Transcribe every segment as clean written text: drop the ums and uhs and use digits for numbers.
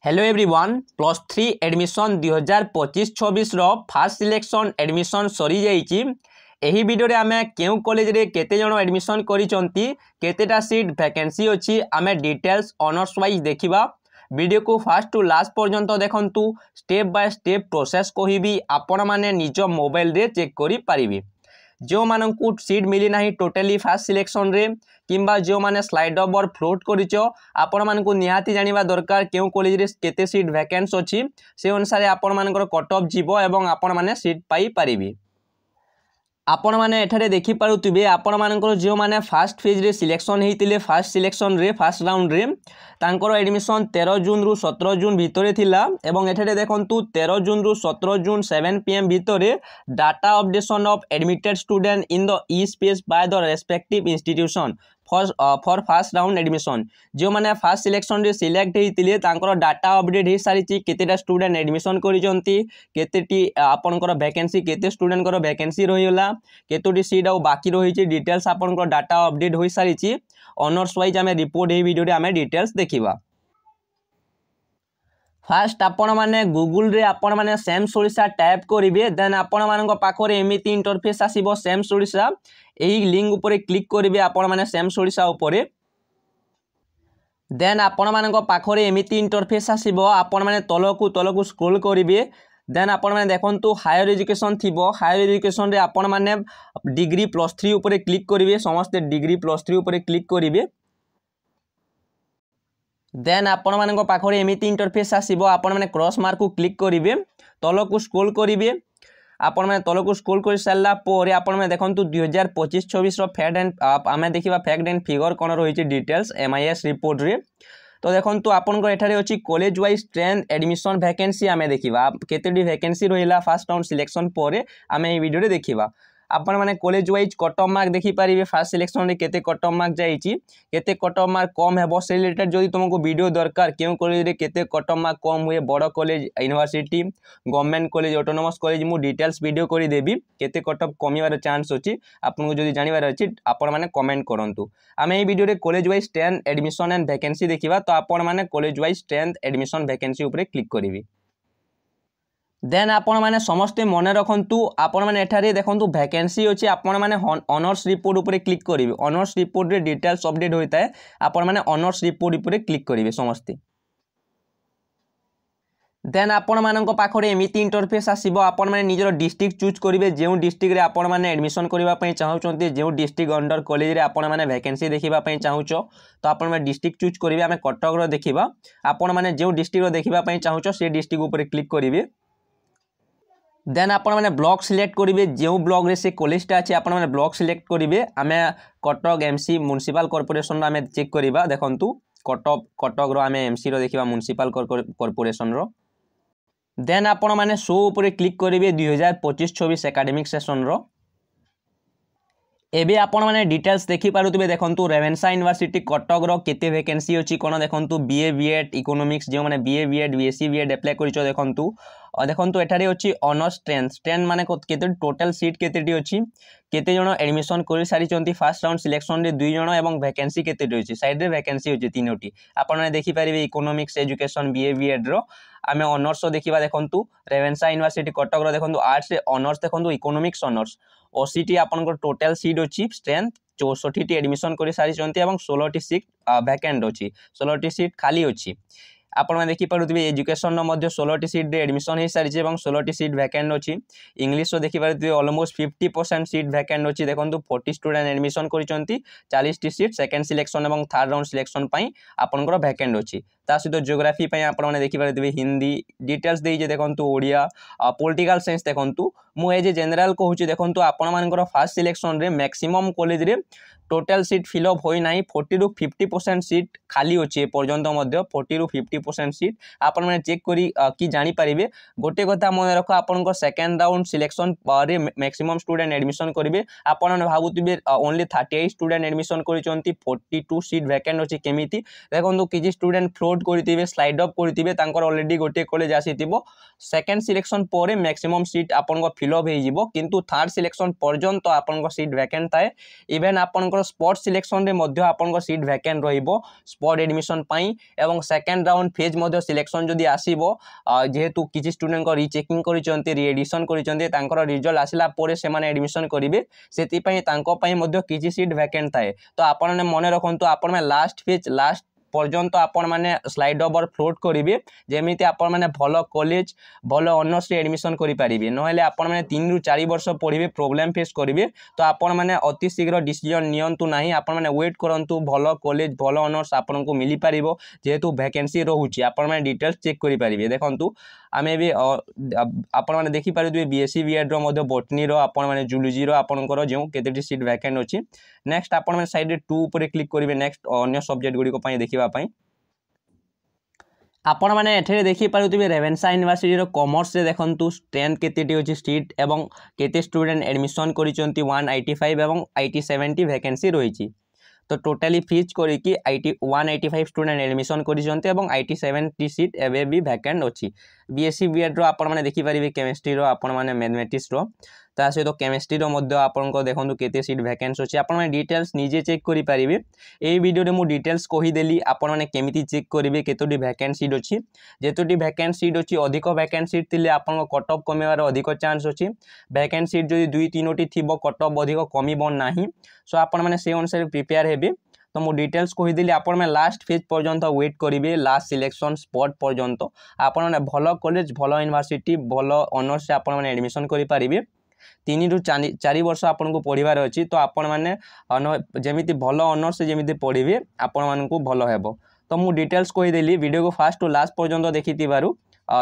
Hello everyone plus 3 admission 2025-26 fast selection admission सरी जाइए। यही वीडियो रे आमे केउ कॉलेज रे केते जण एडमिशन करिसंती केतेटा सीट वैकेंसी अछि आमे डिटेल्स ऑनर्स वाइज देखिबा। वीडियो को फास्ट टू लास्ट पर्यंत देखंतु स्टेप बाय स्टेप प्रोसेस कहिबी आपण माने निज मोबाइल रे चेक करि पारिबे। जो मानकु सीट मिली नाही टोटली फास्ट सिलेक्शन रे किंबा जो माने स्लाइड ओवर फ्लोट करिचो आपण मानकु निहाती जानिबा दरकार केउ कॉलेज रे केते सीट वैकेंसी अछि से अनुसार आपण मानकर कट ऑफ जीवो एवं आपण माने सीट पाई पारिबे। आपण माने एठारे देखि पारुतिबे आपण मानकर जो माने फास्ट फेज रे सिलेक्शन हेतिले फास्ट सिलेक्शन रे फास्ट राउंड रे तांकर एडमिशन 13 जून रु 17 जून भितरे थिला एवं एठारे देखंतु 13 जून रु 17 जून 7 PM भितरे data updation of admitted student in the E space by the respective institution for fast round admission. जो माने फास्ट सिलेक्शन रे सिलेक्ट हेतिले तांकर डाटा अपडेट हे सारी केतेटा स्टूडेंट एडमिशन करिसंती केतेटी आपनकर वैकेंसी केते स्टूडेंट कर वैकेंसी रहिला केतोटी सीट आ बाकी रहिछि डिटेल्स आपनकर डाटा अपडेट होई सारिछि। ऑनर्स वाइज आमे रिपोर्ट ए वीडियो रे आमे डिटेल्स देखिबा। फास्ट आपण माने गूगल रे आपण माने सेम सोडिसा टाइप करिवे देन आपण मानक पाखरे एमिति इंटरफेस आसीबो सेम सोडिसा एही लिंक ऊपर क्लिक करिवे आपण माने सेम सोडिसा ऊपर देन आपण मानक पाखरे एमिति इंटरफेस आसीबो आपण माने तलकु स्क्रॉल करिवे देन आपण माने देखंतु हायर एजुकेशन थिबो हायर एजुकेशन रे आपण माने डिग्री +3 ऊपर क्लिक करिवे समस्त डिग्री +3 ऊपर क्लिक करिवे देन आपण मानक पाखरे एमिति इंटरफेस आसीबो आपण माने क्रॉस मार्क को क्लिक करिवे तलकु स्क्रॉल करिवे आपण माने तलकु स्क्रॉल कर सारला पोरे आपण माने देखंतु 2025-26 रो फैक्ट एंड आमे देखिबा फैक्ट एंड फिगर कोन रहिछि डिटेल्स MIS रिपोर्ट रे। तो देखंतु आपण को एठारे अछि college wise strength admission vacancy आमे देखिबा केतेडी वैकेंसी रहिला फास्ट राउंड सिलेक्शन पोरे आमे ए वीडियो रे देखिबा। आपण माने college wise cut off mark देखि पारिबे फास्ट सिलेक्शन रे केते कट ऑफ मार्क जाईची केते कट ऑफ मार्क कम हेबो से रिलेटेड जदि तुमको वीडियो दरकार केउ कॉलेज रे केते कट ऑफ मार्क कम हुए बड़ college university government college autonomous college मु डिटेल्स वीडियो करि देबी केते कट ऑफ कमिवार चांस अछि आपनको जदि जानिबार अछि आपण माने कमेंट करंतु। आमे ए वीडियो रे college wise strength admission and vacancy देखिबा तो आपण माने college wise strength admission vacancy ऊपर क्लिक करिवे देन आपण माने समस्त मने रखंतु आपण माने एठारे देखंतु वैकेंसी अछि आपण माने ऑनर्स रिपोर्ट ऊपर क्लिक करिवे ऑनर्स रिपोर्ट रे डिटेल्स अपडेट होइताय आपण माने ऑनर्स रिपोर्ट ऊपर क्लिक करिवे समस्त देन आपण मानक पाखरे एमिति इंटरफेस आसीबो आपण माने निजर डिस्ट्रिक्ट चूज करिवे जेउ डिस्ट्रिक्ट रे आपण माने एडमिशन करिवा पई चाहउचंती जेउ डिस्ट्रिक्ट अंडर कॉलेज रे आपण माने वैकेंसी देखिबा पई चाहउचो तो आपण माने डिस्ट्रिक्ट चूज करिवे आमे कटक रो देखिबा आपण माने जेउ डिस्ट्रिक्ट रो देखिबा पई चाहउचो से डिस्ट्रिक्ट ऊपर क्लिक करिवे देन आपण माने ब्लॉक सिलेक्ट करिवे जेउ ब्लॉक रे से कॉलेजटा अछि आपण माने ब्लॉक सिलेक्ट करिवे आमे कटक MC म्युनिसिपल कॉर्पोरेशन रो आमे चेक करिबा देखंतु कटक रो आमे MC रो देखिबा म्युनिसिपल कॉर्पोरेशन रो देन आपण माने शो ऊपर क्लिक करिवे 2025-26 एकेडमिक सेशन रो एबे आपण माने डिटेल्स देखि पारुतबे देखंतु रेवेन्सा यूनिवर्सिटी कटक रो केते वैकेंसी अछि कोन देखंतु BA B.Ed इकोनॉमिक्स जो माने BA B.Ed BSc B.Ed apply करिचो देखंतु देखंतु एठारे अछि ऑनर्स स्ट्रेंथ माने केते टोटल सीट केतेटी अछि केते जण एडमिशन करि सारी चंती फास्ट राउंड सिलेक्शन रे 2 जण एवं वैकेंसी केतेटी अछि साइड रे वैकेंसी अछि 3टी आपण माने देखि परिबे इकोनॉमिक्स एजुकेशन BA B.Ed रो आमे ऑनर्स रो देखिबा देखंतु रेवेन्सा यूनिवर्सिटी कटक रो देखंतु आर्ट्स रे ऑनर्स देखंतु इकोनॉमिक्स ऑनर्स ओसीटी आपन को टोटल सीट अछि स्ट्रेंथ 64 टी एडमिशन करि सारी चंती एवं 16 टी सीट वैकेंट अछि 16 टी सीट खाली अछि आपण माने देखि पारुतबे एजुकेशन नो मध्ये 16 टी सीट रे एडमिशन हे सारी एवं 16 टी सीट वैकेंट अछि इंग्लिश रो देखि पारुतबे ऑलमोस्ट 50% सीट वैकेंट अछि देखंतु 40 स्टूडेंट एडमिशन करिसंती 40 टी सीट सेकंड सिलेक्शन एवं थर्ड राउंड सिलेक्शन पई आपन को वैकेंट अछि ता सहित ज्योग्राफी पई आपण माने देखि पारुतबे हिंदी डिटेल्स देइ जे देखंतु ओडिया पॉलिटिकल साइंस देखंतु मु ए जे जनरल कहूची देखंतु आपण मानकर फास्ट सिलेक्शन रे मैक्सिमम कॉलेज रे टोटल सीट फिल अप होई नाही 40 रु 50% सीट खाली अछि पर्यंत मध्ये 40 रु 50% सीट आपण माने चेक करी की जानि परिबे गोटे कथा मन रखो आपण को सेकंड राउंड सिलेक्शन रे मैक्सिमम स्टूडेंट एडमिशन करिवे आपण माने भाबुतिबे ओनली 38 स्टूडेंट एडमिशन करिसंती 42 सीट वैकेंट अछि केमिति देखंतु किछि स्टूडेंट फ्लोट फ्लोट करेंगे स्लाइड अप करेंगे अलरेडी गोटे कॉलेज आसीथिबो सेकंड सिलेक्शन पर मैक्सिमम सीट आपन फिलअप हो किंतु थर्ड सिलेक्शन पर्यंत आपन सीट वैकेंट थाए इवेन आपन स्पॉट सिलेक्शन रे आपन सीट वैकेंट रहिबो स्पॉट एडमिशन पाई एवं सेकंड राउंड फेज सिलेक्शन जदि आसीबो जेहेतु किसी स्टूडेंट रिचेकिंग करिसंती रीएडिशन करिसंती तांकर रिजल्ट आसिला परे से माने एडमिशन करिवे सेति पई तांको पई मध्ये किछि सीट वैकेंट थाए तो आपन मन रखंतु आपन में लास्ट फेज लास्ट पर्यंत आपण माने स्लाइड ओवर फ्लोट करिवे जेमिति आपण माने भलो कॉलेज भलो ऑनर्स रे एडमिशन करि पारिबे नहले आपण माने 3 रु 4 वर्ष पढिबे प्रॉब्लम फेस करिवे तो आपण माने अति शीघ्र डिसीजन नियंतु नाही आपण माने वेट करंतु भलो कॉलेज भलो ऑनर्स आपण को मिली पारिबो जेहेतु वैकेंसी रहउची आपण माने डिटेल्स चेक करि पारिबे देखंतु आमे भी आपण माने देखि पारिबे बीएससी बीएड रो मध्ये बॉटनी रो आपण माने जूलॉजी रो आपनकर जेउ केतेटी सीट वैकेंट अछि नेक्स्ट आपण माने साइड 2 ऊपर क्लिक करिवे नेक्स्ट अन्य सब्जेक्ट गुडी को पई देखिबा पई आपण माने एठे देखि पारुथिबे रेवेन्सा यूनिवर्सिटी रो कॉमर्स रे देखंतु स्ट्रेंथ केतेटी अछि सीट एवं केते स्टूडेंट एडमिशन करिसंती 185 एवं 70 वैकेंसी रहिछि तो टोटली फीज करिकि 185 स्टूडेंट एडमिशन करिसंती एवं 70 सीट एबे भी वैकेंट अछि बीएससी बीएड रो आपण माने देखि पारिबे केमिस्ट्री रो आपण माने मैथमेटिक्स रो ता सहित केमिस्ट्री रो मध्ये आपण को देखंतु केते सीट वैकेंसी अछि आपण माने डिटेल्स निजे चेक करि पारिबे एई वीडियो रे मु डिटेल्स कहि देली आपण माने केमिति चेक करिवे केतोटी वैकेंसी सीट अछि जेतोटी वैकेंसी सीट अछि अधिक वैकेंसी सीट थिले आपण को कट ऑफ कमेवार अधिक चांस अछि वैकेंसी सीट जदि 2-3टी थिबो कट ऑफ अधिक कमिबो नाही सो आपण माने से अनुसार प्रिपेयर हेबे तो मु डिटेल्स कहिदेली आपण में लास्ट फेज पर्यंत वेट करिवे लास्ट सिलेक्शन स्पॉट पर्यंत आपण माने भलो कॉलेज भलो यूनिवर्सिटी भलो ऑनर्स से आपण माने एडमिशन करि पारिबे 3 रु 4 वर्ष आपण को पढिबार अछि तो आपण माने जेमिति भलो ऑनर्स से जेमिति पढिबे आपण मान को भलो हेबो तो मु डिटेल्स कहिदेली वीडियो को फास्ट टू लास्ट पर्यंत देखितिबारु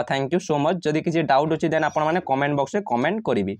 थैंक यू सो मच जदि किसी डाउट अछि देन आपण माने कमेंट बॉक्स में कमेंट करिवे।